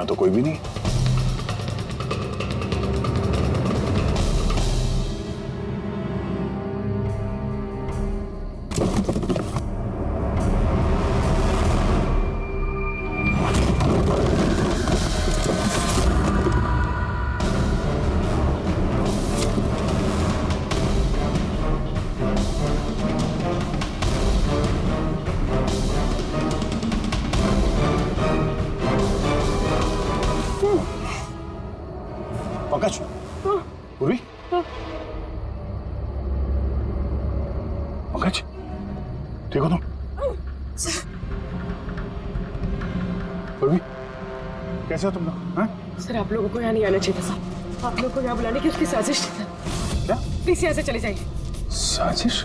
यहाँ तो कोई भी नहीं। पंकज, पूर्वी, पंकज, ठीक हो तुम? पूर्वी, कैसे हो तुम लोग? हाँ? सर आप लोगों को यहाँ नहीं आना चाहिए था सर। आप लोगों को यहाँ बुलाने की उसकी साजिश थी सर। क्या प्लीज यहाँ से चले जाइए। साजिश?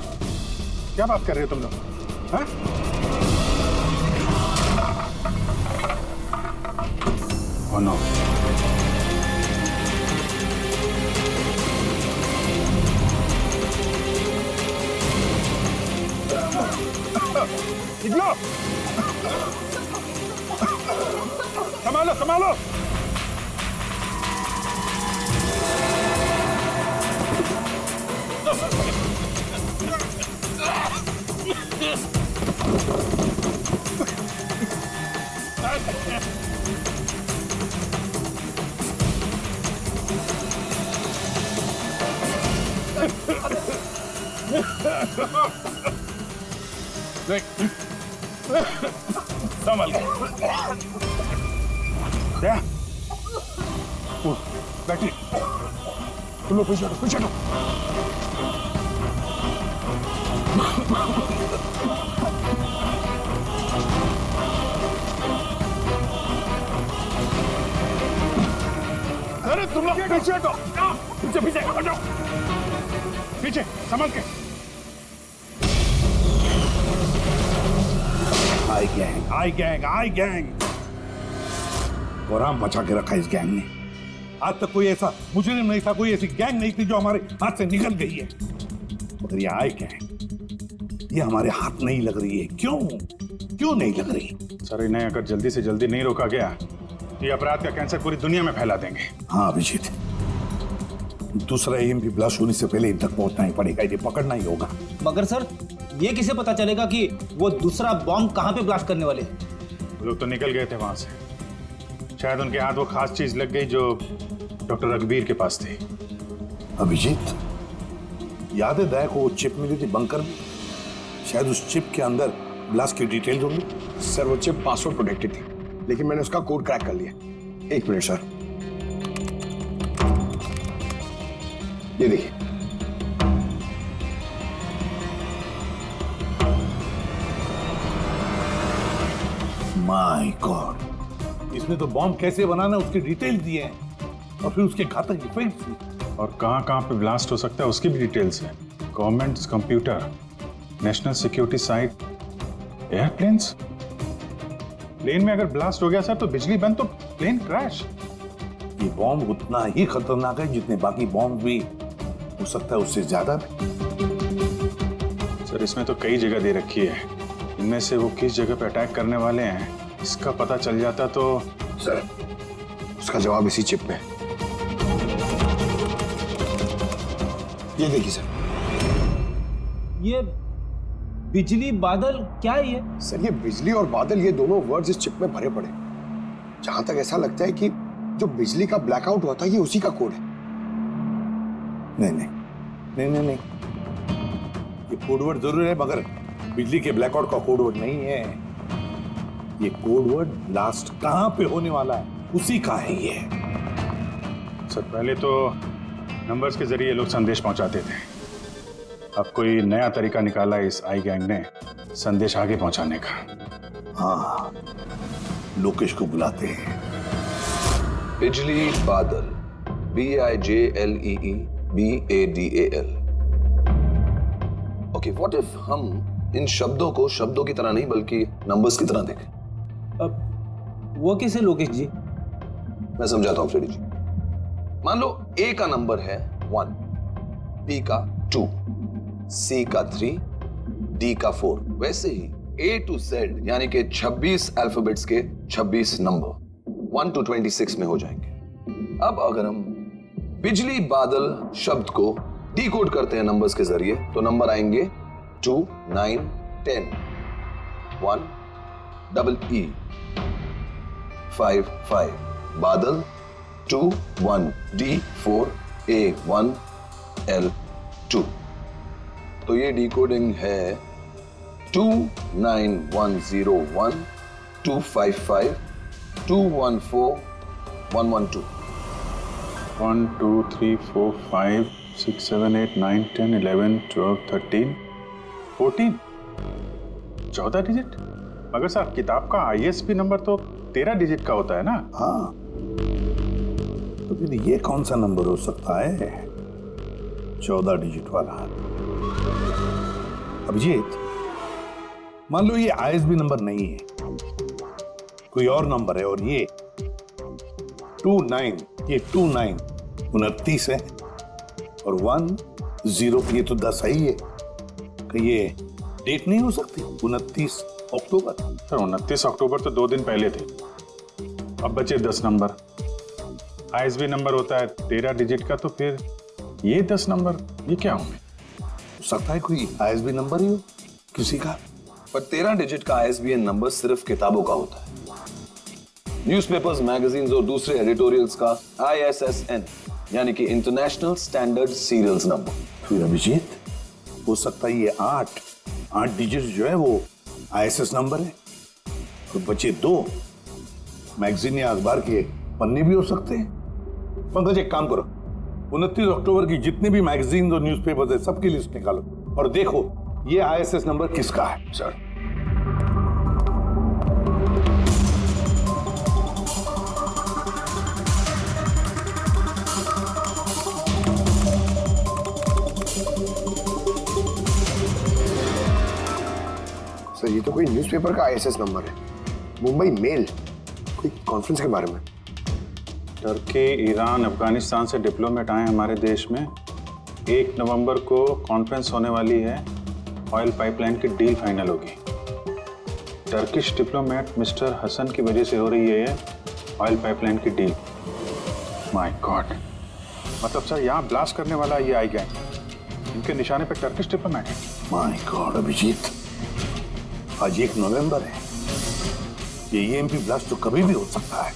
क्या बात कर रहे हो तुम लोग? हाँ? Oh no. निकलो! संभालो, संभालो! संभल के। क्या? बैठिए। तुम लोग पीछे हटो, पीछे हटो। अरे तुम लोग पीछे हटो, पीछे पीछे हटो, पीछे संभल के। आई गैंग, आई गैंग, आई गैंग। गोराम बचा के रखा इस गैंग ने। आज तक कोई ऐसा मुजरिम नहीं था, कोई ऐसी गैंग नहीं थी जो हमारे हाथ से निकल गई है। मगर ये आई गैंग, ये हमारे हाथ नहीं लग रही है। क्यों? क्यों नहीं लग रही? सर इन्हें अगर जल्दी से जल्दी नहीं रोका गया तो ये अपराध का कैंसर पूरी दुनिया में फैला देंगे। हाँ अभिजीत, दूसरा एम भी ब्लास्ट होने से पहले इन तक पहुंचना ही पड़ेगा, इन्हें पकड़ना ही होगा। मगर सर ये किसे पता चलेगा कि वो दूसरा बॉम्ब कहाँ पे ब्लास्ट करने वाले? वो लोग तो निकल गए थे वहां से। शायद उनके हाथ वो खास चीज लग गई जो डॉक्टर रघुवीर के पास थी। अभिजीत, याद है दया को वो चिप मिली थी बंकर में? शायद उस चिप के अंदर ब्लास्ट की डिटेल्स होंगी। सर वो चिप पासवर्ड प्रोटेक्टेड थी, लेकिन मैंने उसका कोड क्रैक कर लिया। एक मिनट सर, ये देखिए। माय गॉड, इसमें तो बॉम्ब कैसे बनाना है उसके डिटेल्स दिए हैं और फिर उसके घातक इफेक्ट्स भी। और कहां पे ब्लास्ट हो सकता है उसकी भी डिटेल्स है। Government computer, national security site, airplanes. Plane में अगर ब्लास्ट हो गया सर तो बिजली बंद तो प्लेन क्रैश। ये बॉम्ब उतना ही खतरनाक है जितने बाकी बॉम्ब भी हो सकता है, उससे ज्यादा भी। सर इसमें तो कई जगह दे रखी है, इनमें से वो किस जगह पे अटैक करने वाले हैं इसका पता चल जाता तो। सर उसका जवाब इसी चिप में। ये देखिए सर, ये बिजली बादल क्या है ये? सर ये बिजली और बादल, ये दोनों वर्ड्स इस चिप में भरे पड़े। जहां तक ऐसा लगता है कि जो बिजली का ब्लैकआउट हुआ था ये उसी का कोड है। नहीं नहीं नहीं नहीं नहीं, ये कोडवर्ड जरूर है मगर बिजली के ब्लैकआउट का कोडवर्ड नहीं है। ये कोडवर्ड ब्लास्ट कहां पे होने वाला है उसी का है ये। सर पहले तो नंबर्स के जरिए लोग संदेश पहुंचाते थे, अब कोई नया तरीका निकाला इस आई गैंग ने संदेश आगे पहुंचाने का। हाँ, लोकेश को बुलाते हैं। बिजली बादल, BIJLEEBADAL। ओके, व्हाट इफ हम इन शब्दों को शब्दों की तरह नहीं बल्कि नंबर्स की तरह देखें? अब वो कैसे लोकेश जी? मैं समझाता हूं फ्रेडी जी। मान लो A का नंबर है 1, B का 2, C का 3, D का 4। वैसे ही A to Z यानी कि 26 अल्फाबेट्स के 26 नंबर। 1 to 26 में हो जाएंगे। अब अगर हम बिजली बादल शब्द को डिकोड करते हैं नंबर्स के जरिए तो नंबर आएंगे 2, 9, 10, 1, EE, 5, 5, बादल 2, 1, D, 4, A, 1, L, 2। तो ये डिकोडिंग है 29101 255 214 112। 1 2 3 4 5 6 7 8 9 10 11 12 13 14 14 डिजिट। मगर सर किताब का ISB नंबर तो 13 डिजिट का होता है ना। हाँ, तो फिर ये कौन सा नंबर हो सकता है 14 डिजिट वाला? अभिजीत, मान लो ये ISB नंबर नहीं है, कोई और नंबर है, और ये 29 29 है, और 10 ये तो 10 ही है। कि ये डेट नहीं हो सकती 29 अक्टूबर? सर 29 अक्टूबर तो 2 दिन पहले थे। अब बचे 10 नंबर। ISB नंबर होता है 13 डिजिट का, तो फिर ये 10 नंबर ये क्या होंगे? हो सकता है कोई ISB नंबर ही हो किसी का। पर 13 डिजिट का ISBN नंबर सिर्फ किताबों का होता है। न्यूज़पेपर्स, मैगजीन्स और दूसरे एडिटोरियल्स का ISSN यानी कि इंटरनेशनल स्टैंडर्ड सीरियल्स नंबर। फिर अभिजीत, हो सकता है ये 8 डिजिट जो है वो ISS नंबर है, तो बचे 2 मैगजीन या अखबार के पन्ने भी हो सकते हैं। पंकज, एक काम करो, 29 अक्टूबर की जितनी भी मैगजीन और न्यूज़पेपर्स है सबकी लिस्ट निकालो और देखो ये ISS नंबर किसका है। सर, सर ये तो कोई न्यूज़पेपर का ISS नंबर है। मुंबई मेल, कोई कॉन्फ्रेंस के बारे में। टर्की, ईरान, अफगानिस्तान से डिप्लोमेट आए हमारे देश में। 1 नवंबर को कॉन्फ्रेंस होने वाली है, ऑयल पाइपलाइन की डील फाइनल होगी। टर्किश डिप्लोमेट मिस्टर हसन की वजह से हो रही है ये ऑयल पाइपलाइन की डील। माय गॉड, मतलब सर यहाँ ब्लास्ट करने वाला ये आई गैंग, इनके निशाने पे टर्किश डिप्लोमेट है। माय गॉड अभिजीत, आज 1 नवंबर है, ये EMP ब्लास्ट तो कभी भी हो सकता है।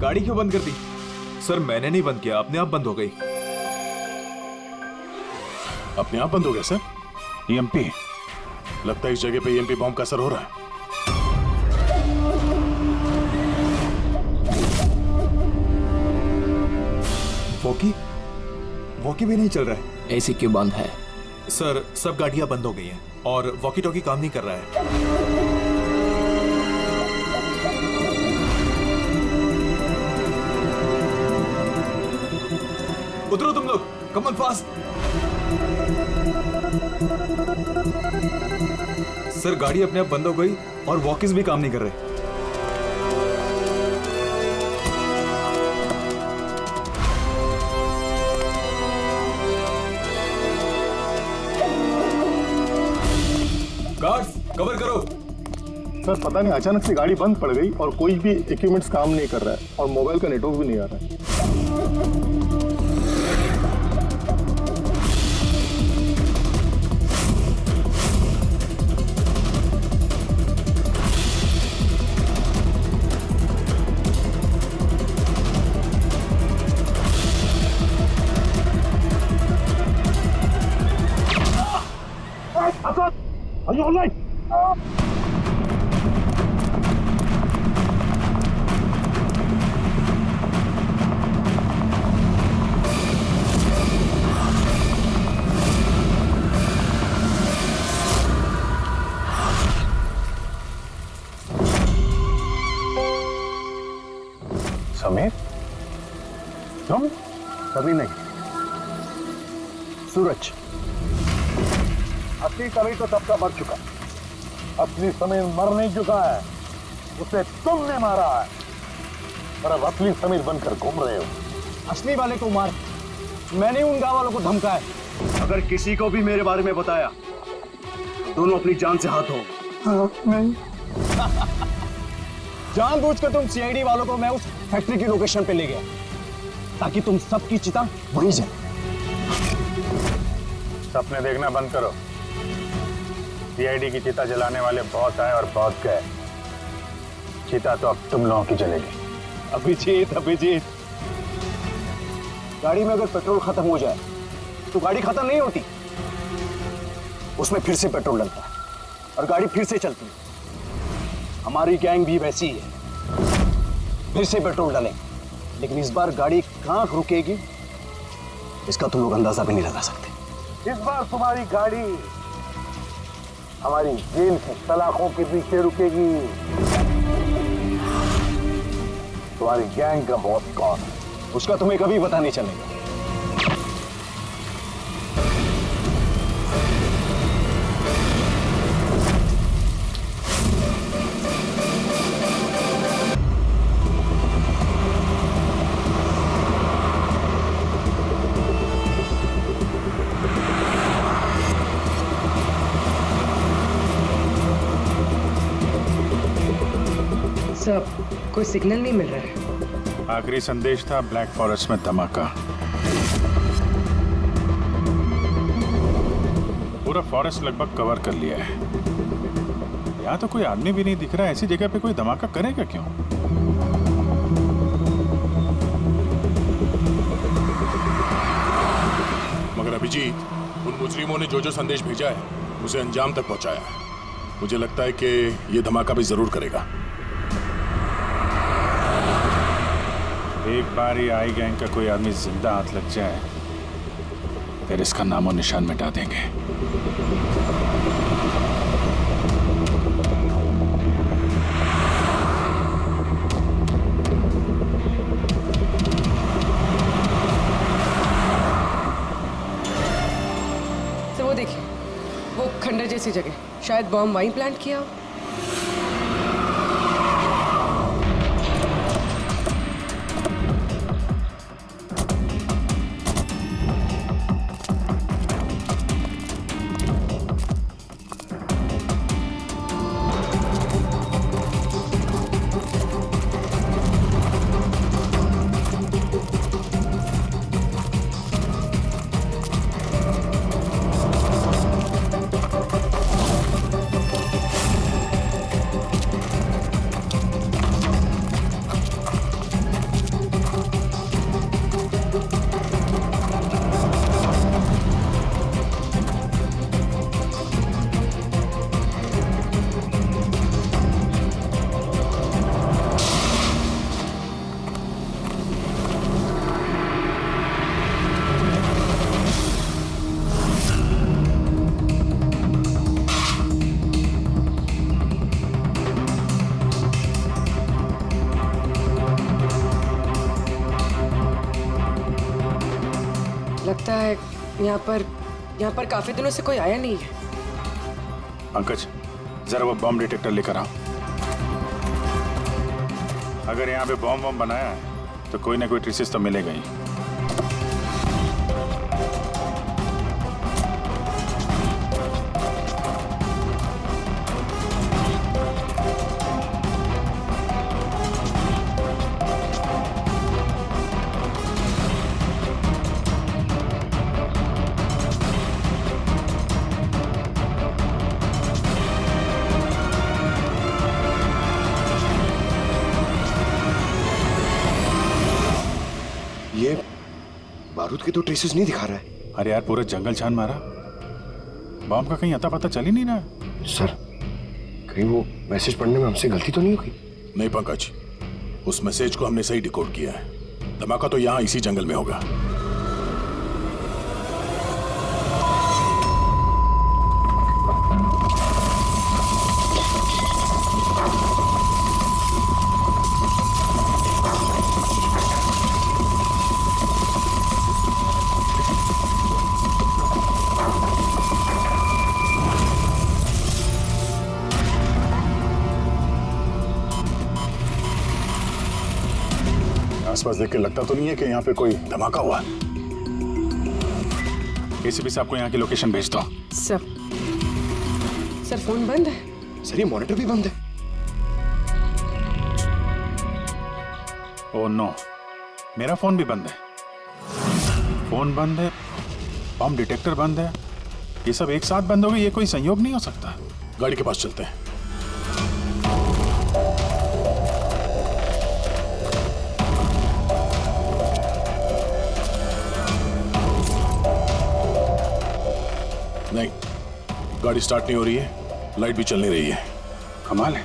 गाड़ी क्यों बंद कर दी? सर मैंने नहीं बंद किया, अपने आप बंद हो गई। अपने आप बंद हो गया सर? EMP लगता है इस जगह पे EMP बॉम्ब का असर हो रहा है। वॉकी भी नहीं चल रहा है। AC क्यों बंद है? सर सब गाड़ियां बंद हो गई हैं और वॉकी टॉकी काम नहीं कर रहा है। उतरो तुम लोग, कम ऑन फास्ट। सर गाड़ी अपने आप बंद हो गई और वॉकिस भी काम नहीं कर रहे। गार्ड्स कवर करो। सर पता नहीं अचानक से गाड़ी बंद पड़ गई और कोई भी इक्विपमेंट्स काम नहीं कर रहा है और मोबाइल का नेटवर्क भी नहीं आ रहा है। All right. समीर, तुम? कभी नहीं। सूरज, असली समीर तो तब का मर चुका। असली समीर मर नहीं चुका है, उसे तुमने मारा है। पर अब असली समीर बनकर घूम रहे हो। असली वाले को मार, मैंने उन गांव वालों को धमकाया। अगर किसी को भी मेरे बारे में बताया, दोनों अपनी जान से हाथ धो। जानबूझकर तुम सीआईडी वालों को मैं उस फैक्ट्री की लोकेशन पे ले गया ताकि तुम सबकी चिता वहीं जाए। सपने देखना बंद करो। सीआईडी की चिता जलाने वाले बहुत आए और बहुत गए। चिता तो अब तुम लोगों की जलेगी। अभिजीत, गाड़ी में अगर पेट्रोल खत्म हो जाए तो गाड़ी खत्म नहीं होती, उसमें फिर से पेट्रोल डलता है और गाड़ी फिर से चलती है। हमारी गैंग भी वैसी ही है, फिर से पेट्रोल डालें, लेकिन इस बार गाड़ी कहां रुकेगी इसका तुम लोग अंदाजा भी नहीं लगा सकते। इस बार तुम्हारी गाड़ी हमारी जेल की सलाखों के पीछे रुकेगी। तुम्हारी गैंग का बॉस कौन है? उसका तुम्हें कभी पता नहीं चलेगा। सर, कोई सिग्नल नहीं मिल रहा है। आखिरी संदेश था ब्लैक फॉरेस्ट में धमाका। पूरा फॉरेस्ट लगभग कवर कर लिया है। यहाँ तो कोई आदमी भी नहीं दिख रहा है। ऐसी जगह पे कोई धमाका करेगा क्यों? मगर अभिजीत, उन मुजरिमों ने जो जो संदेश भेजा है उसे अंजाम तक पहुंचाया है। मुझे लगता है कि ये धमाका भी जरूर करेगा। एक बार ही आई गैंग का कोई आदमी जिंदा हाथ लग जाए फिर इसका नामो निशान मिटा देंगे। सर वो देखिए, वो खंडर जैसी जगह, शायद बॉम्ब वहीं प्लांट किया हो। लगता है यहाँ पर काफी दिनों से कोई आया नहीं है। पंकज, जरा वो बॉम्ब डिटेक्टर लेकर आओ। अगर यहाँ पे बॉम्ब बनाया है तो कोई ना कोई ट्रेसेस तो मिलेगा ही। ये बारूद के तो ट्रेसेस नहीं दिखा रहा है। अरे यार, पूरा जंगल छान मारा, बॉम्ब का कहीं अता पता चल ही नहीं रहा। सर, कहीं वो मैसेज पढ़ने में हमसे गलती तो नहीं होगी? नहीं पंकज, उस मैसेज को हमने सही डिकोड किया है। धमाका तो यहां इसी जंगल में होगा। आसपास देख के लगता तो नहीं है कि यहाँ पे कोई धमाका हुआ। एसीपी साहब को यहाँ की लोकेशन भेज दो। सर फोन बंद है। सर, ये मॉनिटर भी बंद है। ओह नो, मेरा फोन भी बंद है। फोन बंद है, बम डिटेक्टर बंद है, ये सब एक साथ बंद हो गए। ये कोई संयोग नहीं हो सकता। गाड़ी के पास चलते हैं। नहीं, गाड़ी स्टार्ट नहीं हो रही है, लाइट भी चल नहीं रही है। कमाल है,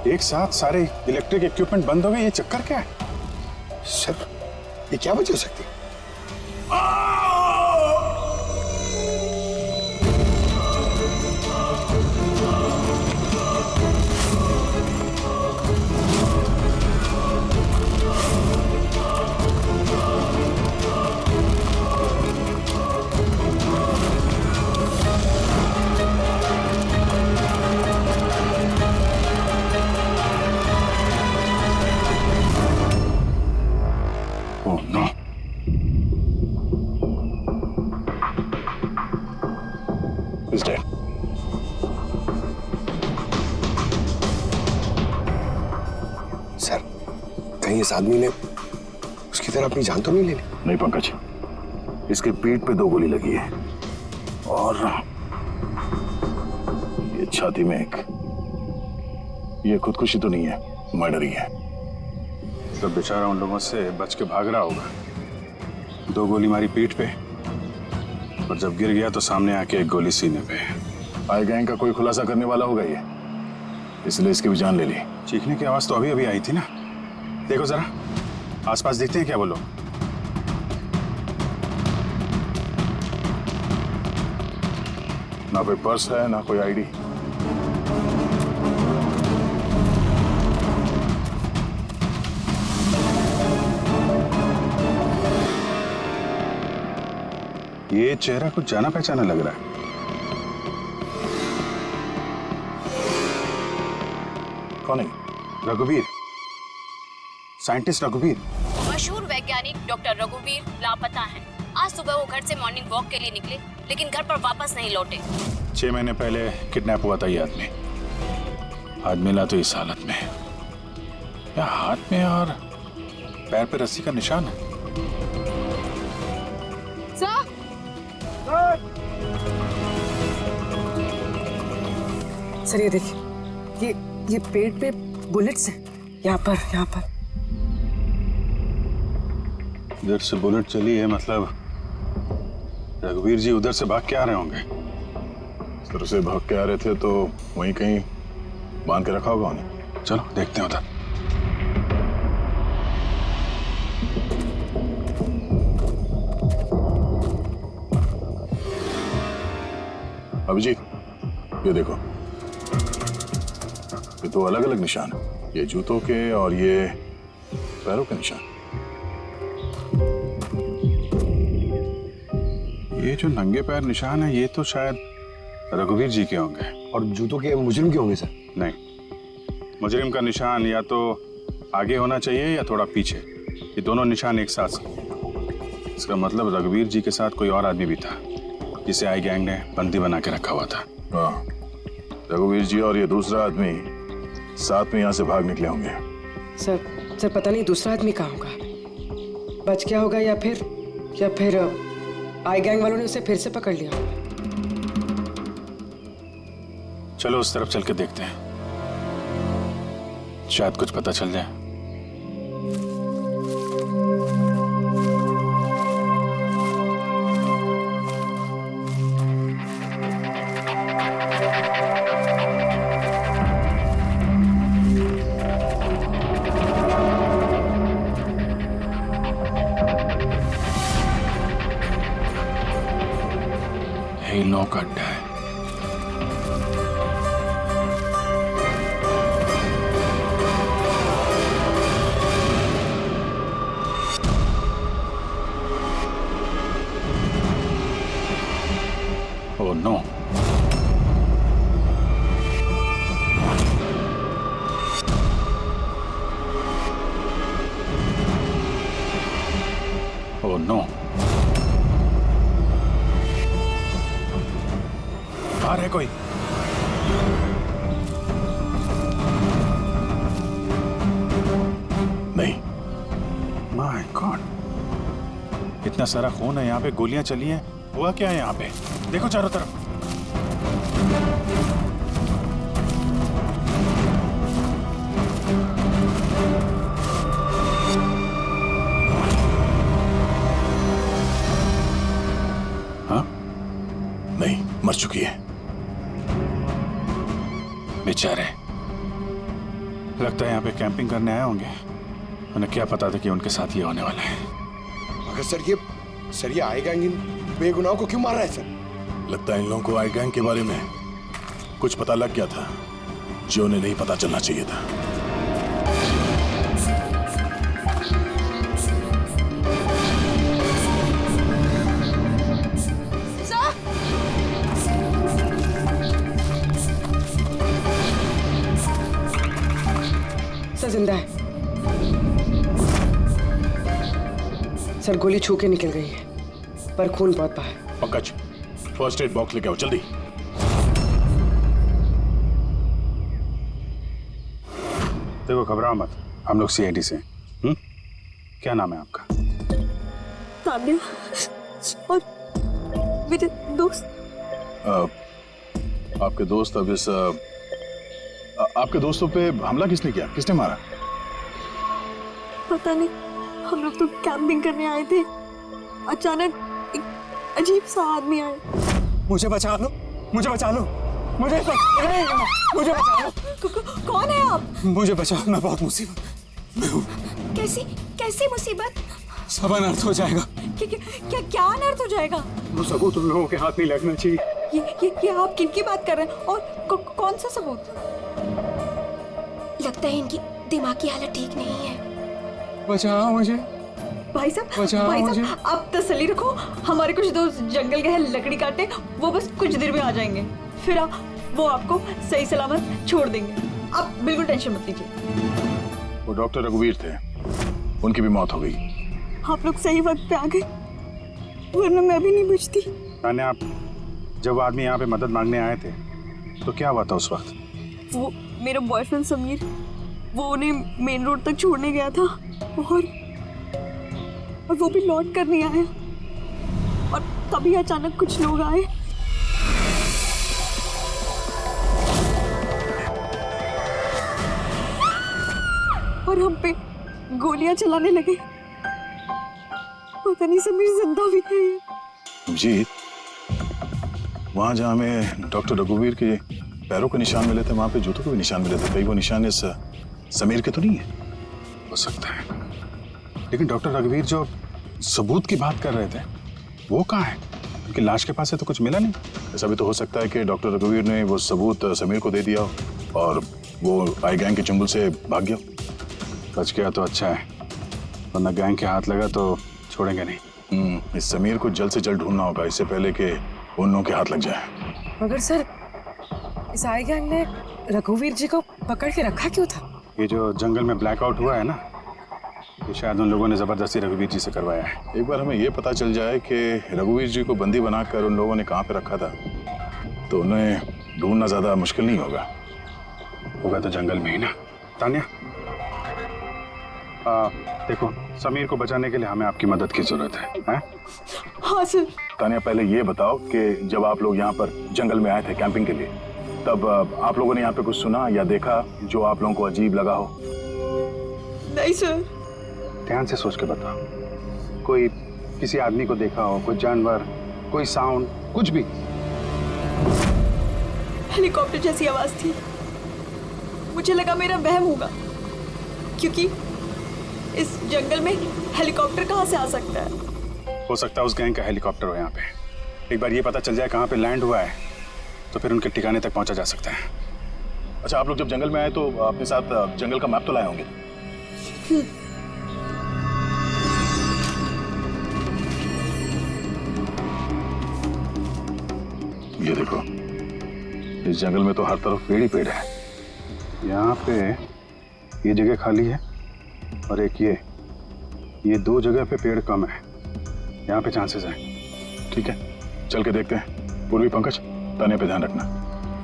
एक साथ सारे इलेक्ट्रिक इक्विपमेंट बंद हो गए। ये चक्कर क्या है? सर, ये क्या वजह हो सकती है? Oh no, Is dead. Sir, कहीं इस आदमी ने उसकी तरह अपनी जान तो नहीं ले ली? नहीं पंकज, इसके पीठ पे 2 गोली लगी है और ये छाती में एक। ये खुदकुशी तो नहीं है, मर्डर ही है। तो बेचारा उन लोगों से बच के भाग रहा होगा। 2 गोली मारी पीठ पे और जब गिर गया तो सामने आके 1 गोली सीने पे। आई गैंग का कोई खुलासा करने वाला होगा ये, इसलिए इसकी भी जान ले ली। चीखने की आवाज तो अभी अभी आई थी ना। देखो जरा आसपास देखते हैं क्या वो लोग। ना कोई पर्स है, ना कोई आईडी। ये चेहरा कुछ जाना पहचाना लग रहा है। कौन है? रघुवीर, साइंटिस्ट रघुवीर। मशहूर वैज्ञानिक डॉक्टर रघुवीर लापता हैं। आज सुबह वो घर से मॉर्निंग वॉक के लिए निकले, लेकिन घर पर वापस नहीं लौटे। 6 महीने पहले किडनैप हुआ था ये आदमी। आज मिला तो इस हालत में। या हाथ में और पैर पे रस्सी का निशान है। सर ये देखिए, ये पेट पे बुलेट्स हैं। यहाँ पर। इधर से बुलेट चली है, मतलब रघुवीर जी उधर से भाग के आ रहे होंगे। इस तरह से भाग के आ रहे थे तो वहीं कहीं बांध के रखा होगा उन्हें। चलो देखते हैं उधर। अभिजीत, ये देखो, ये 2 अलग अलग निशान है। ये जूतों के और ये पैरों के निशान। ये जो नंगे पैर निशान है ये तो शायद रघुवीर जी के होंगे। और जूतों के मुजरिम के होंगे सर? नहीं, मुजरिम का निशान या तो आगे होना चाहिए या थोड़ा पीछे। ये दोनों निशान एक साथ। इसका मतलब रघुवीर जी के साथ कोई और आदमी भी था जिसे आई गैंग ने बंदी बना के रखा हुआ था। हाँ, रघुवीर जी और ये दूसरा आदमी साथ में यहाँ से भाग निकले होंगे। सर पता नहीं दूसरा आदमी कहाँ होगा, बच गया होगा या फिर आई गैंग वालों ने उसे फिर से पकड़ लिया। चलो उस तरफ चल के देखते हैं, शायद कुछ पता चल जाए। गुनाहों का अड्डा है। Oh no. Oh no. बाहर है कोई? नहीं। My God. इतना सारा खून है यहाँ पे, गोलियां चली हैं। हुआ क्या है यहाँ पे? देखो चारों तरफ। हाँ? नहीं, मर चुकी है। बेचारे, लगता है यहाँ पे कैंपिंग करने आए होंगे। उन्हें क्या पता था कि उनके साथ ये होने वाला है। मगर सर ये आई गैंग इन बेगुनाहों को क्यों मार रहा है सर? लगता है इन लोगों को आई गैंग के बारे में कुछ पता लग गया था जो उन्हें नहीं पता चलना चाहिए था। सर जिंदा है। सर गोली छू के निकल गई है, पर खून बहुत बहा है। पंकज, फर्स्ट एड बॉक्स लेके आओ जल्दी। देखो घबराओ मत, हम लोग सीआईडी से। क्या नाम है आपका? तान्या और मेरे दोस्त। आपके दोस्त अब इस आपके दोस्तों पे हमला किसने किया? किसने मारा? पता नहीं, हम लोग तो कैंपिंग करने आए थे, अचानक एक अजीब सा आदमी आया। मुझे बचा लो, मुझे बचा लो, मुझे बचा लो। कौन है आप? मुझे बचाओ, मैं बहुत मुसीबत में हूँ। कैसी मुसीबत? सब अनर्थ हो जाएगा। क्या अनर्थ हो जाएगा? वो सबूत उन लोगों के हाथ नहीं लगना चाहिए। ये आप किनकी बात कर रहे हैं और कौन सा सबूत? लगता है इनकी दिमाग की हालत ठीक नहीं है। बचाओ मुझे। भाई साहब आप तसल्ली रखो, हमारे कुछ दोस्त जंगल गए लकड़ी काटने, वो बस कुछ देर में आ जाएंगे, फिर वो आपको सही सलामत छोड़ देंगे। आप बिल्कुल टेंशन मत लीजिए। वो डॉक्टर रघुवीर थे, उनकी भी मौत हो गई। आप लोग सही वक्त पे आ गए, वरना मैं भी नहीं बचती। तान्या, आप जब आदमी यहाँ पे मदद मांगने आए थे तो क्या हुआ था उस वक्त? वो मेरा बॉयफ्रेंड समीर, वो उन्हें मेन रोड तक छोड़ने गया था और वो भी लौट कर नहीं आया, और तभी अचानक कुछ लोग आए और हम पे गोलियां चलाने लगे। पता नहीं समीर जिंदा भी है। जी, वहां जहां हमें डॉक्टर रघुवीर के पैरों के निशान मिले थे, वहां पे जूतों के भी निशान मिले थे। कहीं वो निशान इस समीर के तो नहीं है? हो सकता है, लेकिन डॉक्टर रघुवीर जो सबूत की बात कर रहे थे वो कहाँ है? उनकी लाश के पास से तो कुछ मिला नहीं। ऐसा भी तो हो सकता है कि डॉक्टर रघुवीर ने वो सबूत समीर को दे दिया और वो आई गैंग के चुंगल से भाग गया। बच गया तो अच्छा है, वरना गैंग के हाथ लगा तो छोड़ेंगे नहीं। इस समीर को जल्द से जल्द ढूंढना होगा, इससे पहले कि उन लोगों के हाथ लग जाए। मगर सर, इस आई गैंग ने रघुवीर जी को पकड़ के रखा क्यों था? ये जो जंगल में ब्लैकआउट हुआ है ना, ये शायद उन लोगों ने जबरदस्ती रघुवीर जी से करवाया है। एक बार हमें ये पता चल जाए कि रघुवीर जी को बंदी बनाकर उन लोगों ने कहाँ पे रखा था, तो उन्हें ढूंढना ज्यादा मुश्किल नहीं होगा। होगा तो जंगल में ही ना। तान्या, देखो, समीर को बचाने के लिए हमें आपकी मदद की जरूरत है। हाँ सर। तान्या, पहले ये बताओ कि जब आप लोग यहाँ पर जंगल में आए थे कैंपिंग के लिए, तब आप लोगों ने यहाँ पे कुछ सुना या देखा जो आप लोगों को अजीब लगा हो? नहीं सर। ध्यान से सोच के बताओ, कोई किसी आदमी को देखा हो, कोई जानवर, कोई साउंड, कुछ भी? हेलीकॉप्टर जैसी आवाज थी, मुझे लगा मेरा वहम होगा, क्योंकि इस जंगल में हेलीकॉप्टर कहाँ से आ सकता है? हो सकता है उस गैंग का हेलीकॉप्टर हो यहाँ पे। एक बार ये पता चल जाए कहाँ पे लैंड हुआ है तो फिर उनके ठिकाने तक पहुंचा जा सकता है। अच्छा, आप लोग जब जंगल में आए तो अपने साथ जंगल का मैप तो लाए होंगे? ये देखो, इस जंगल में तो हर तरफ पेड़ ही पेड़ है। यहाँ पे ये जगह खाली है और एक ये दो जगह पे पेड़ कम है, यहाँ पे चांसेस हैं। ठीक है, चल के देखते हैं। पूर्वी पंकज, ताने पे ध्यान रखना,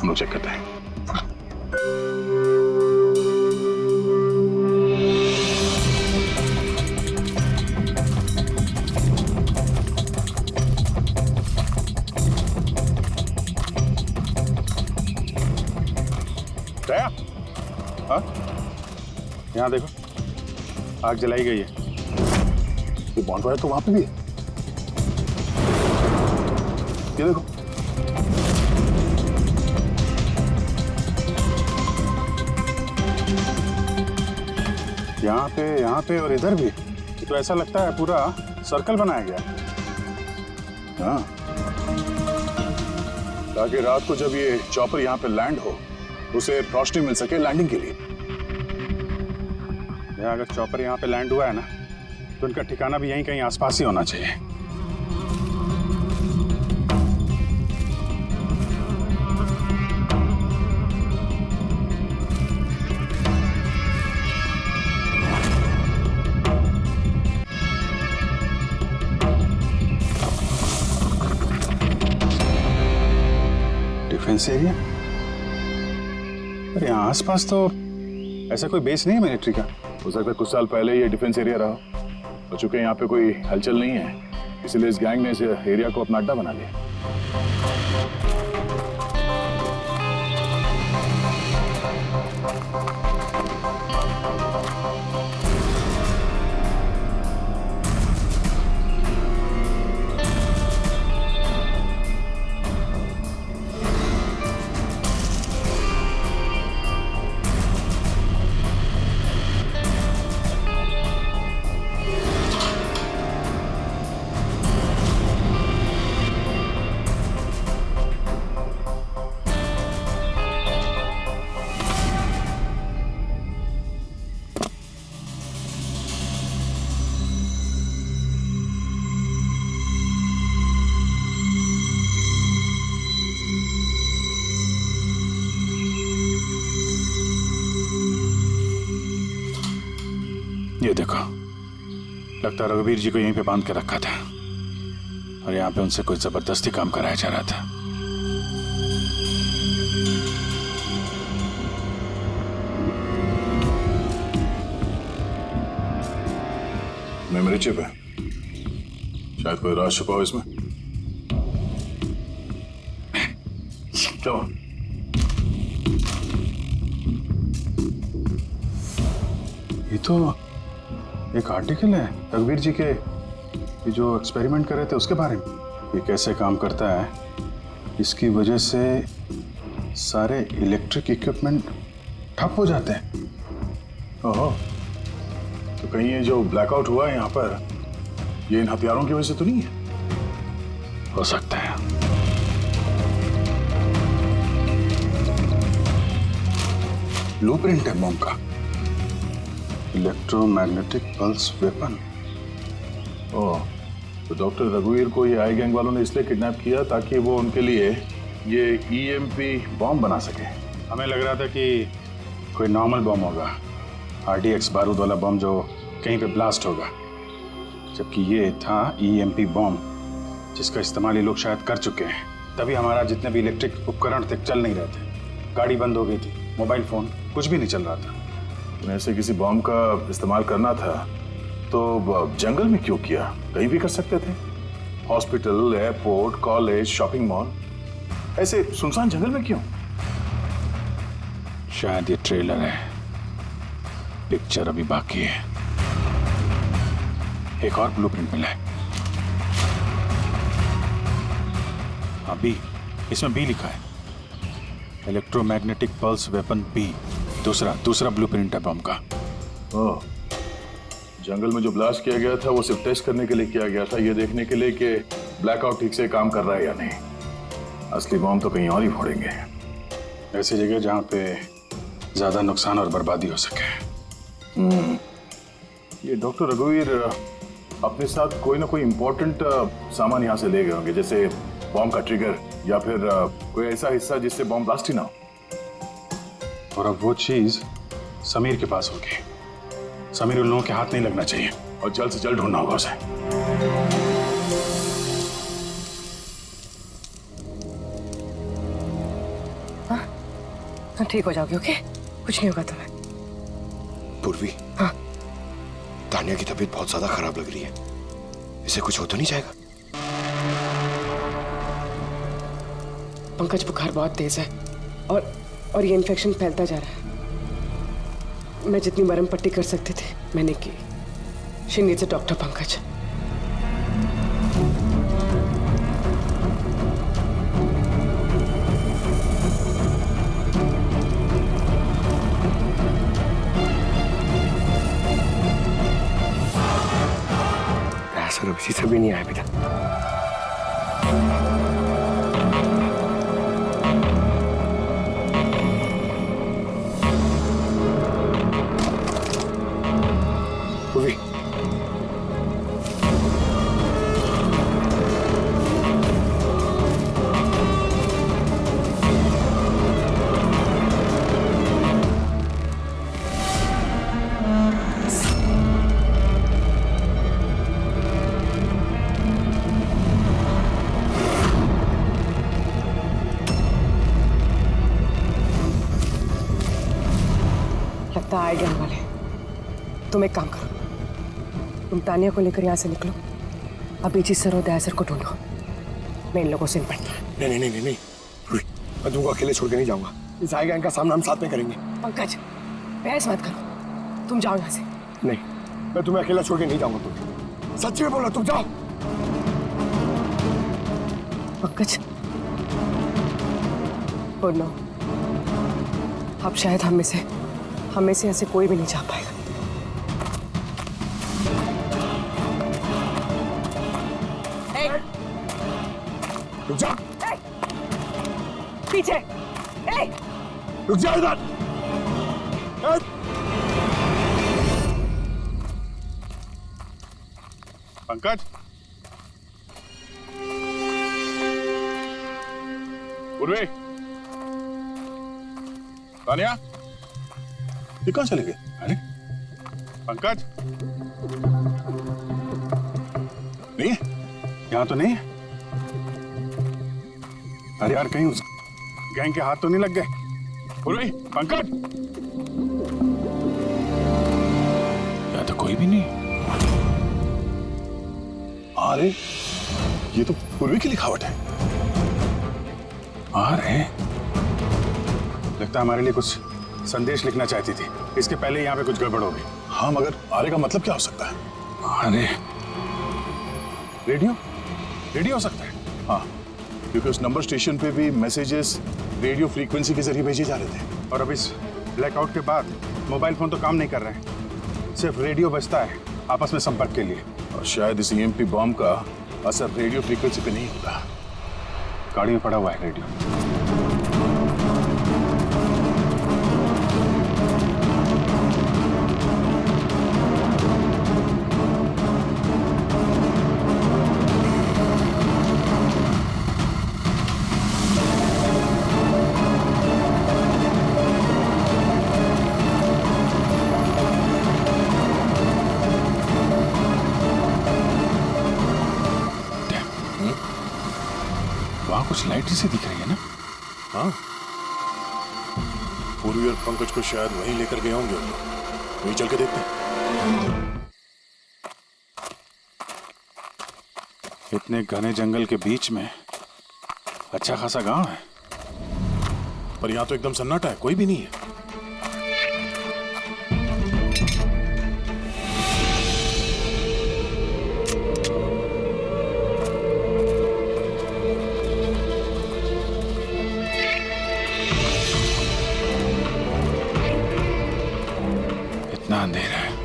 हम लोग चेक करते हैं। दया, हाँ, यहाँ देखो, आग जलाई गई है। ये बॉन्डफायर तो वहां पे भी है। ये देखो, यहाँ पे और इधर भी। तो ऐसा लगता है पूरा सर्कल बनाया गया। हाँ, ताकि रात को जब ये चॉपर यहाँ पे लैंड हो उसे रोशनी मिल सके लैंडिंग के लिए। अगर चॉपर यहाँ पे लैंड हुआ है ना तो उनका ठिकाना भी यहीं कहीं आसपास ही होना चाहिए। डिफेंस एरिया, अरे यहाँ आसपास तो ऐसा कोई बेस नहीं है मिलिट्री का। हो सकता है कुछ साल पहले ये डिफेंस एरिया रहा, और चूंकि यहाँ पे कोई हलचल नहीं है इसलिए इस गैंग ने इस एरिया को अपना अड्डा बना लिया। ये देखो, लगता है रघुवीर जी को यहीं पे बांध के रखा था और यहाँ पे उनसे कोई जबरदस्ती काम कराया जा रहा था। मेमोरी चिप है, शायद कोई राज छुपा हो इसमें। चलो, ये तो एक आर्टिकल है रघुवीर जी के, ये जो एक्सपेरिमेंट कर रहे थे उसके बारे में। ये कैसे काम करता है, इसकी वजह से सारे इलेक्ट्रिक इक्विपमेंट ठप हो जाते हैं। ओहो, तो कहीं ये जो ब्लैकआउट हुआ है यहाँ पर, ये इन हथियारों की वजह से तो नहीं है? हो सकता है। ब्लूप्रिंट है बम का, इलेक्ट्रोमैग्नेटिक पल्स वेपन। ओह, तो डॉक्टर रघुवीर को ये आई गैंग वालों ने इसलिए किडनैप किया ताकि वो उनके लिए ये ईएमपी बॉम्ब बना सके। हमें लग रहा था कि कोई नॉर्मल बम होगा, आरडीएक्स बारूद वाला बम जो कहीं पे ब्लास्ट होगा, जबकि ये था ईएमपी बम जिसका इस्तेमाल ये लोग शायद कर चुके हैं। तभी हमारा जितने भी इलेक्ट्रिक उपकरण थे चल नहीं रहे थे, गाड़ी बंद हो गई थी, मोबाइल फोन कुछ भी नहीं चल रहा था। ऐसे किसी बॉम्ब का इस्तेमाल करना था तो जंगल में क्यों किया? कहीं भी कर सकते थे, hospital, airport, college, shopping mall, ऐसे सुनसान जंगल में क्यों? शायद ये ट्रेलर है, पिक्चर अभी बाकी है। एक और ब्लूप्रिंट मिला है। हाँ, बी, इसमें बी लिखा है, इलेक्ट्रोमैग्नेटिक पल्स वेपन बी। दूसरा ब्लूप्रिंट है बम का। ओह, जंगल में जो ब्लास्ट किया गया था वो सिर्फ टेस्ट करने के लिए किया गया था, ये देखने के लिए कि ब्लैकआउट ठीक से काम कर रहा है या नहीं। असली बॉम्ब तो कहीं और ही फोड़ेंगे, ऐसी जगह जहां पे ज्यादा नुकसान और बर्बादी हो सके। ये डॉक्टर रघुवीर अपने साथ कोई ना कोई इंपॉर्टेंट सामान यहाँ से ले गए होंगे, जैसे बॉम्ब का ट्रिगर या फिर कोई ऐसा हिस्सा जिससे बॉम्ब ब्लास्ट ही ना हो। और अब वो चीज समीर के पास होगी। समीर उन लोगों के हाथ नहीं लगना चाहिए और जल्द से जल्द ढूंढना होगा उसे। हाँ, ठीक हो जाओगे। ओके, कुछ नहीं होगा तुम्हें। पूर्वी, हाँ, तानिया की तबीयत बहुत ज्यादा खराब लग रही है, इसे कुछ हो तो नहीं जाएगा? पंकज, बुखार बहुत तेज है और ये इन्फेक्शन फैलता जा रहा है। मैं जितनी मरहम पट्टी कर सकती थी मैंने की। She needs a doctor Pankaj. ऐसा किसी से भी नहीं आया बेटा। पूर्वी, लगता है गैंग वाले। तुम एक काम करो, तुम तानिया को लेकर यहाँ से निकलो। अभी जी सर और दया सर को ढूंढो। मैं इन लोगों से निपटना। नहीं नहीं नहीं नहीं, मैं तुमको अकेले छोड़ के नहीं जाऊंगा। इस आई गैंग का सामना हम साथ में करेंगे। पंकज, बहस मत करो, तुम जाओ यहाँ से। नहीं, मैं तुम्हें अकेला छोड़ के नहीं जाऊंगा। तुम सच्ची में बोलो, तुम जाओ। पंकज, और नो, अब शायद हम में से ऐसे कोई भी नहीं जा पाएगा। रुक जा। पीछे। रुक जा इधर। पंकज, पूर्वी, तानिया, ये कहाँ चले गए? अरे पंकज, नहीं है यहाँ तो नहीं है। अरे यार, कहीं उस गैंग के हाथ तो नहीं लग गए? पूर्वी, पंकज, यहाँ तो कोई भी नहीं। अरे ये तो पूर्वी की लिखावट है। अरे लगता है हमारे लिए कुछ संदेश लिखना चाहती थी। इसके पहले यहाँ पे कुछ गड़बड़ हो गई। हाँ, मगर आरे का मतलब क्या हो सकता है? अरे रेडियो हो सकता है। हाँ, क्योंकि उस नंबर स्टेशन पे भी मैसेजेस रेडियो फ्रीक्वेंसी के जरिए भेजे जा रहे थे। और अब इस ब्लैकआउट के बाद मोबाइल फोन तो काम नहीं कर रहे हैं, सिर्फ रेडियो बजता है आपस में संपर्क के लिए। और शायद इस ईएमपी बॉम्ब का असर रेडियो फ्रीक्वेंसी पे नहीं होता। गाड़ी में पड़ा हुआ है रेडियो। कुछ लाइट से दिख रही है ना? हाँ, पूर्वी और पंकज को शायद वहीं लेकर गए होंगे। वहीं चल के देखते हैं। इतने घने जंगल के बीच में अच्छा खासा गांव है, पर यहाँ तो एकदम सन्नाटा है, कोई भी नहीं है। इतना अंधेरा है।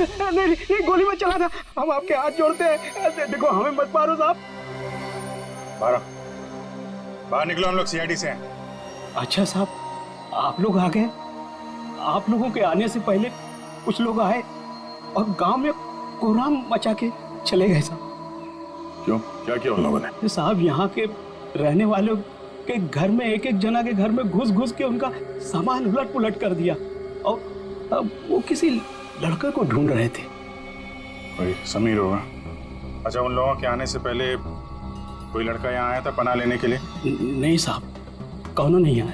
नहीं ये गोली में चला था, हम आपके हाथ जोड़ते हैं, देखो हमें मत मारो साहब। बाहर निकलो, हम लोग सीआईडी से हैं। अच्छा साहब, आप लोग आ गए। आप लोगों के आने से पहले कुछ लोग आए और गांव में कोहराम मचा के चले गए साहब। क्यों, क्या किया उन लोगों ने? साहब यहाँ के रहने वालों के घर में एक एक जना के घर में घुस घुस के उनका सामान उलट पुलट कर दिया, और अब वो किसी लड़के को ढूंढ रहे थे। वही समीर होगा। अच्छा, उन लोगों के आने से पहले कोई लड़का यहाँ आया था पनाह लेने के लिए? नहीं साहब, कौनो नहीं आया।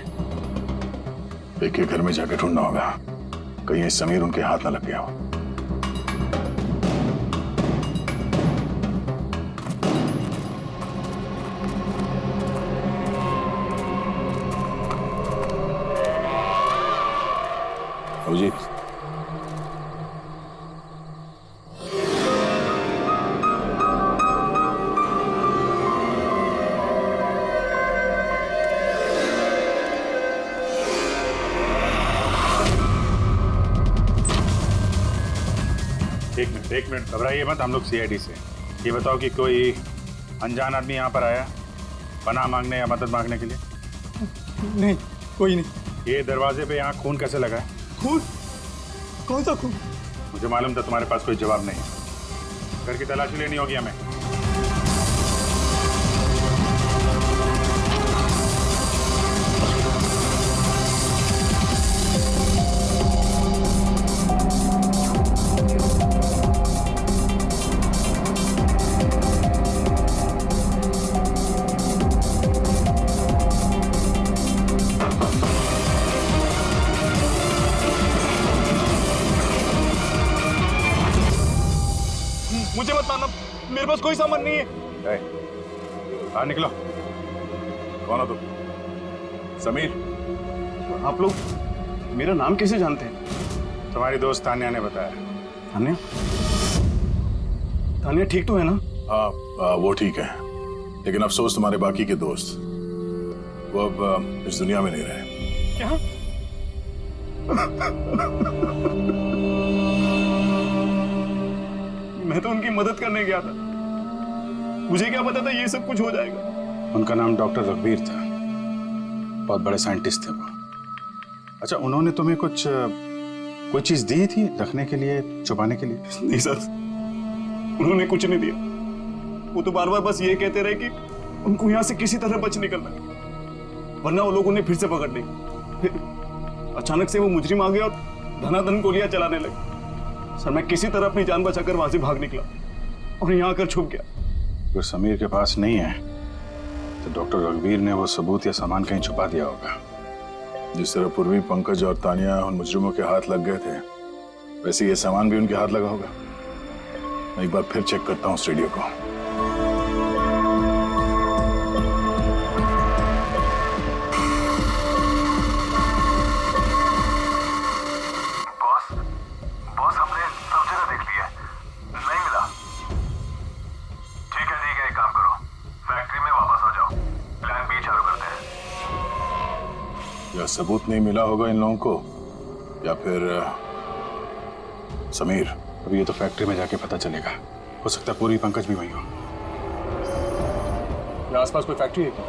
एक के घर में जाके ढूंढना होगा, कहीं समीर उनके हाथ ना लग गया हो। जी एक मिनट घबराइए मत, हम लोग सीआईडी से। ये बताओ कि कोई अनजान आदमी यहाँ पर आया पनाह मांगने या मदद मांगने के लिए? नहीं, कोई नहीं। ये दरवाजे पे यहाँ खून कैसे लगा है? खून? कौन सा खून? मुझे मालूम था तुम्हारे पास कोई जवाब नहीं है। घर की तलाशी लेनी होगी हमें। मुझे मत मारना, मेरे पास कोई सामान नहीं है। बाहर निकलो। कौन हो तुम? समीर। आप लोग मेरा नाम कैसे जानते हैं? तुम्हारी दोस्त तानिया ने बताया। तानिया? तानिया ठीक तो है ना? हाँ, वो ठीक है, लेकिन अफसोस तुम्हारे बाकी के दोस्त वो अब इस दुनिया में नहीं रहे। क्या? मैं तो उनकी मदद करने गया था, मुझे क्या पता था ये सब कुछ हो जाएगा। उनका नाम डॉक्टर रघुवीर था, बहुत बड़े साइंटिस्ट थे वो। अच्छा, उन्होंने तुम्हें कोई चीज दी थी रखने के लिए, छुपाने के लिए? नहीं सर, उन्होंने कुछ नहीं दिया। वो तो बार बार बस ये कहते रहे कि उनको यहाँ से किसी तरह बच निकलना है, वरना वो लोग उन्हें फिर से पकड़ लेंगे। फिर अचानक से वो मुजरिम आ गए और धनाधन गोलियां चलाने लगे। सर, मैं किसी तरह अपनी जान बचाकर वहां से भाग निकला और यहाँ आकर छुप गया। अगर समीर के पास नहीं है तो डॉक्टर रघुवीर ने वो सबूत या सामान कहीं छुपा दिया होगा। जिस तरह पूर्वी, पंकज और तानिया उन मुजरिमों के हाथ लग गए थे, वैसे ये सामान भी उनके हाथ लगा होगा। मैं एक बार फिर चेक करता हूँ स्टूडियो को। बॉस, हमने सब जगह देख लिया, नहीं मिला। ठीक है, एक काम करो, फैक्ट्री में वापस आ जाओ, प्लान बी चालू करते हैं। या सबूत नहीं मिला होगा इन लोगों को, या फिर समीर। अभी ये तो फैक्ट्री में जाके पता चलेगा, हो सकता है पूरी पंकज भी वही हो। आसपास कोई फैक्ट्री है क्या?